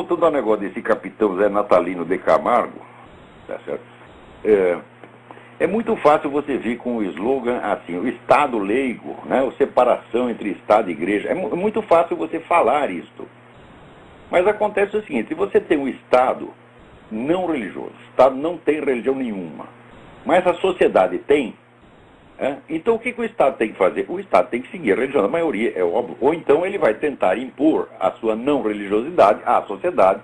voltando ao negócio desse capitão Zé Natalino de Camargo, tá certo? É muito fácil você vir com o slogan assim, o Estado leigo, né, a separação entre Estado e Igreja. É muito fácil você falar isto. Mas acontece o seguinte, se você tem um Estado não religioso, o Estado não tem religião nenhuma, mas a sociedade tem, então o que o Estado tem que fazer? O Estado tem que seguir a religião da maioria, é óbvio. Ou então ele vai tentar impor a sua não religiosidade à sociedade,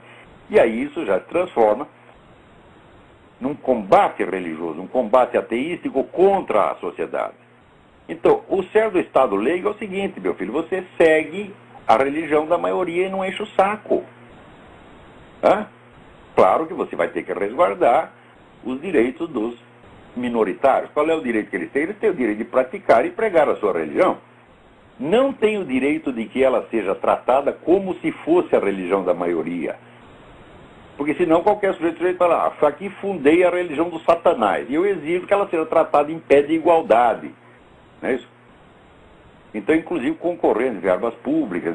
e aí isso já se transforma num combate religioso, um combate ateístico contra a sociedade. Então, o certo do Estado leigo é o seguinte, meu filho, você segue a religião da maioria e não enche o saco. Claro que você vai ter que resguardar os direitos dos minoritários. Qual é o direito que eles têm? Eles têm o direito de praticar e pregar a sua religião. Não tem o direito de que ela seja tratada como se fosse a religião da maioria. Porque senão qualquer sujeito fala, aqui fundei a religião do Satanás. E eu exijo que ela seja tratada em pé de igualdade. Não é isso? Então, inclusive, concorrendo, verbas públicas,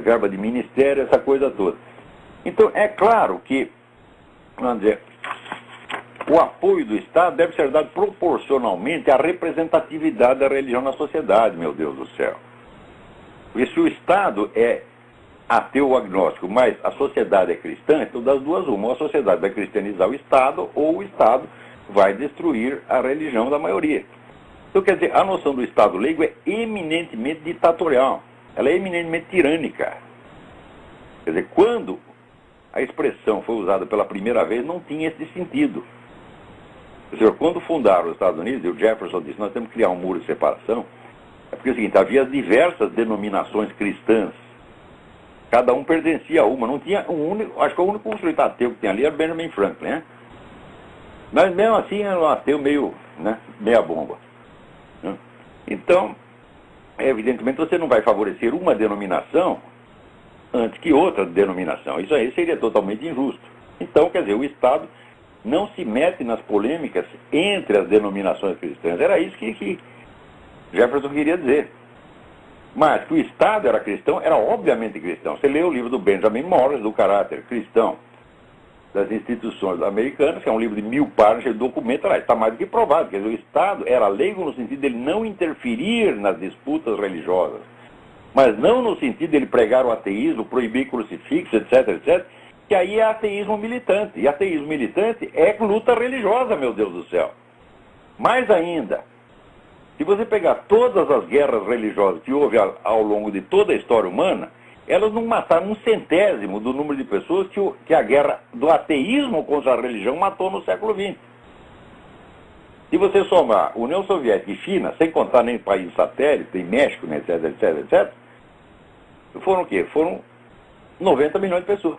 verba de ministério, essa coisa toda. Então, é claro que, vamos dizer, o apoio do Estado deve ser dado proporcionalmente à representatividade da religião na sociedade, meu Deus do céu. Porque se o Estado é ateu ou agnóstico, mas a sociedade é cristã, então das duas uma, ou a sociedade vai cristianizar o Estado, ou o Estado vai destruir a religião da maioria. Então, quer dizer, a noção do Estado leigo é eminentemente ditatorial, ela é eminentemente tirânica. Quer dizer, quando a expressão foi usada pela primeira vez, não tinha esse sentido. Quer dizer, quando fundaram os Estados Unidos, e o Jefferson disse, nós temos que criar um muro de separação, é porque é o seguinte, havia diversas denominações cristãs, cada um pertencia a uma, não tinha um único, acho que o único sujeito ateu que tinha ali era Benjamin Franklin, né? Mas mesmo assim era um ateu meio, né, meia bomba. Então, evidentemente você não vai favorecer uma denominação antes que outra denominação. Isso aí seria totalmente injusto. Então, quer dizer, o Estado não se mete nas polêmicas entre as denominações cristãs. Era isso que Jefferson queria dizer. Mas que o Estado era cristão, era obviamente cristão. Você lê o livro do Benjamin Morris, do caráter cristão das instituições americanas, que é um livro de 1000 páginas, ele documenta lá, está mais do que provado. Quer dizer, o Estado era leigo no sentido de ele não interferir nas disputas religiosas, mas não no sentido de ele pregar o ateísmo, proibir crucifixo, etc, etc, que aí é ateísmo militante. E ateísmo militante é luta religiosa, meu Deus do céu. Mais ainda, se você pegar todas as guerras religiosas que houve ao longo de toda a história humana, elas não mataram 1/100º do número de pessoas que a guerra do ateísmo contra a religião matou no século XX. Se você somar União Soviética e China, sem contar nem país satélite, nem México, etc, etc, etc, foram o quê? Foram 90 milhões de pessoas.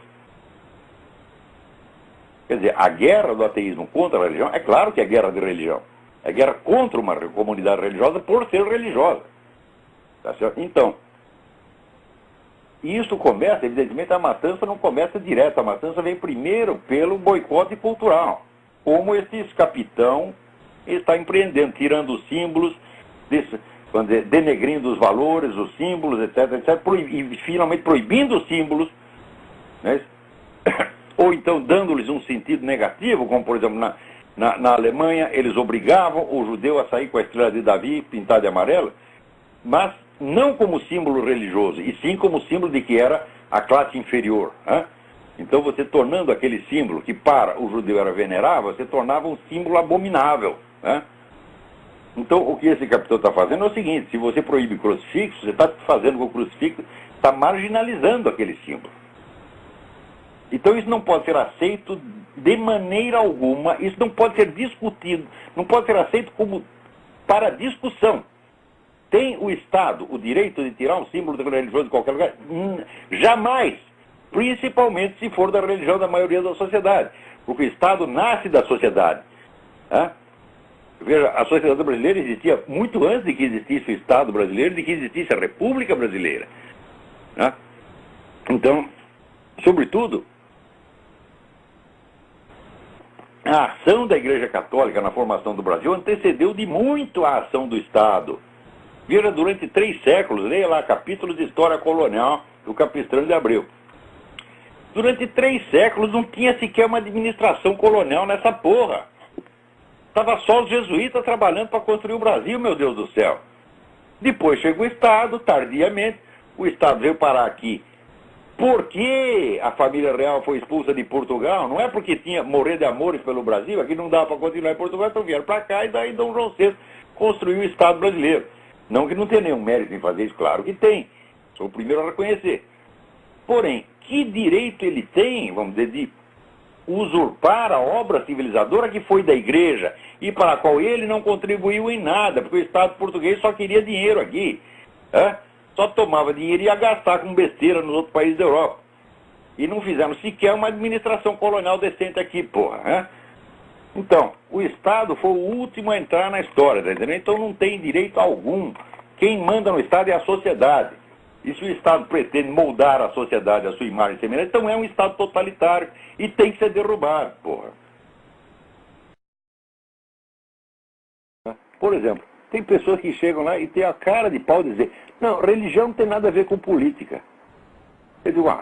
Quer dizer, a guerra do ateísmo contra a religião, é claro que é guerra de religião. É guerra contra uma comunidade religiosa por ser religiosa. Tá certo? Então, isso começa, evidentemente, a matança não começa direto. A matança vem primeiro pelo boicote cultural. Como esse capitão está empreendendo, tirando os símbolos, denegrindo os valores, os símbolos, etc, etc, e finalmente proibindo os símbolos, né? Ou então dando-lhes um sentido negativo, como por exemplo na Alemanha, eles obrigavam o judeu a sair com a estrela de Davi pintada de amarelo, mas não como símbolo religioso, e sim como símbolo de que era a classe inferior. Então você tornando aquele símbolo que para o judeu era venerável, você tornava um símbolo abominável. Então o que esse capitão está fazendo é o seguinte, se você proíbe crucifixo, você está fazendo com o crucifixo, está marginalizando aquele símbolo. Então isso não pode ser aceito de maneira alguma, isso não pode ser discutido, não pode ser aceito como para discussão. Tem o Estado o direito de tirar um símbolo religioso de qualquer lugar? Jamais. Principalmente se for da religião da maioria da sociedade. Porque o Estado nasce da sociedade. Veja, a sociedade brasileira existia muito antes de que existisse o Estado brasileiro, de que existisse a República Brasileira. Então, sobretudo, a ação da Igreja Católica na formação do Brasil antecedeu de muito a ação do Estado. Veja, durante 3 séculos, leia lá capítulos de História Colonial do Capistrano de Abreu. Durante 3 séculos não tinha sequer uma administração colonial nessa porra. Estava só os jesuítas trabalhando para construir o Brasil, meu Deus do céu. Depois chegou o Estado, tardiamente. O Estado veio parar aqui. Por que a família real foi expulsa de Portugal? Não é porque tinha morrer de amores pelo Brasil, aqui não dava para continuar em Portugal, então vieram para cá e daí Dom João VI construiu o Estado brasileiro. Não que não tenha nenhum mérito em fazer isso, claro que tem. Sou o primeiro a reconhecer. Porém, que direito ele tem, vamos dizer, de usurpar a obra civilizadora que foi da igreja e para a qual ele não contribuiu em nada, porque o Estado português só queria dinheiro aqui. Só tomava dinheiro e ia gastar com besteira nos outros países da Europa. E não fizeram sequer uma administração colonial decente aqui, porra. Então, o Estado foi o último a entrar na história, tá entendendo? Então não tem direito algum. Quem manda no Estado é a sociedade. E se o Estado pretende moldar a sociedade à sua imagem e semelhança, então é um Estado totalitário e tem que ser derrubado, porra. Por exemplo, tem pessoas que chegam lá e têm a cara de pau de dizer: não, religião não tem nada a ver com política. Eu digo: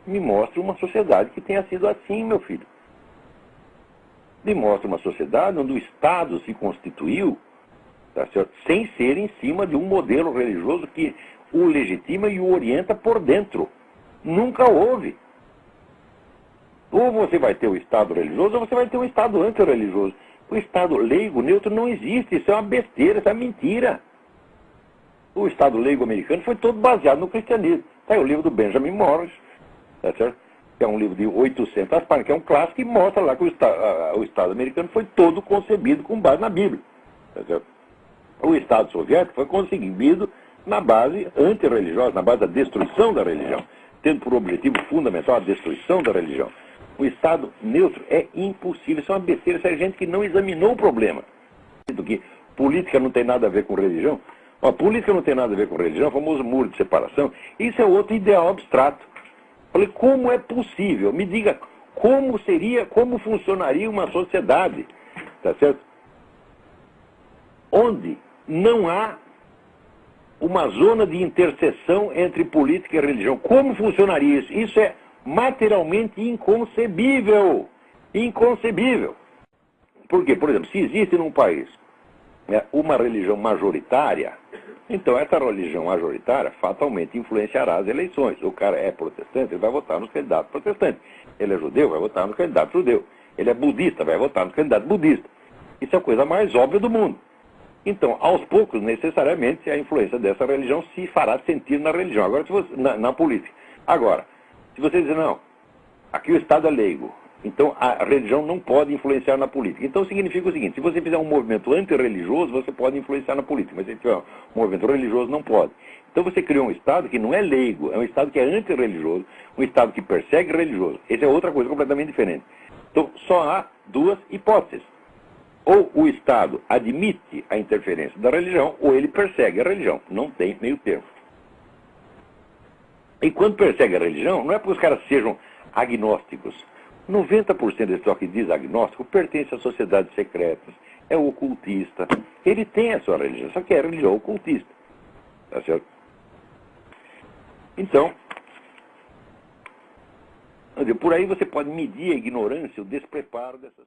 me mostre uma sociedade que tenha sido assim, meu filho. Me mostre uma sociedade onde o Estado se constituiu, tá certo? Sem ser em cima de um modelo religioso que o legitima e o orienta por dentro. Nunca houve. Ou você vai ter o Estado religioso, ou você vai ter um Estado antirreligioso. O Estado leigo, neutro, não existe. Isso é uma besteira, isso é uma mentira. O Estado leigo americano foi todo baseado no cristianismo. Está aí o livro do Benjamin Morris, tá certo? Que é um livro de 800 páginas, que é um clássico, que mostra lá que o Estado americano foi todo concebido com base na Bíblia. Tá certo? O Estado soviético foi concebido na base antirreligiosa, na base da destruição da religião, tendo por objetivo fundamental a destruição da religião. O Estado neutro é impossível, isso é uma besteira, isso é gente que não examinou o problema. Que política não tem nada a ver com religião. A política não tem nada a ver com religião, o famoso muro de separação, isso é outro ideal abstrato. Falei: como é possível? Me diga como funcionaria uma sociedade, tá certo? Onde não há uma zona de interseção entre política e religião. Como funcionaria isso? Isso é materialmente inconcebível. Inconcebível. Por quê? Por exemplo, se existe num país uma religião majoritária, então essa religião majoritária fatalmente influenciará as eleições. O cara é protestante, ele vai votar nos candidatos protestantes. Ele é judeu, vai votar no candidato judeu. Ele é budista, vai votar no candidato budista. Isso é a coisa mais óbvia do mundo. Então, aos poucos, necessariamente, a influência dessa religião se fará sentir na religião. Agora, se você, na política. Agora, se você dizer: não, aqui o Estado é leigo, então a religião não pode influenciar na política. Então significa o seguinte: se você fizer um movimento antirreligioso, você pode influenciar na política, mas se tiver um movimento religioso, não pode. Então você criou um Estado que não é leigo, é um Estado que é antirreligioso, um Estado que persegue religioso. Essa é outra coisa completamente diferente. Então só há duas hipóteses. Ou o Estado admite a interferência da religião, ou ele persegue a religião. Não tem meio termo. E quando persegue a religião, não é porque os caras sejam agnósticos. 90% desse pessoal que diz agnóstico pertence a sociedades secretas, é ocultista. Ele tem a sua religião, só que é religião ocultista. Tá certo? Então, por aí você pode medir a ignorância, o despreparo dessas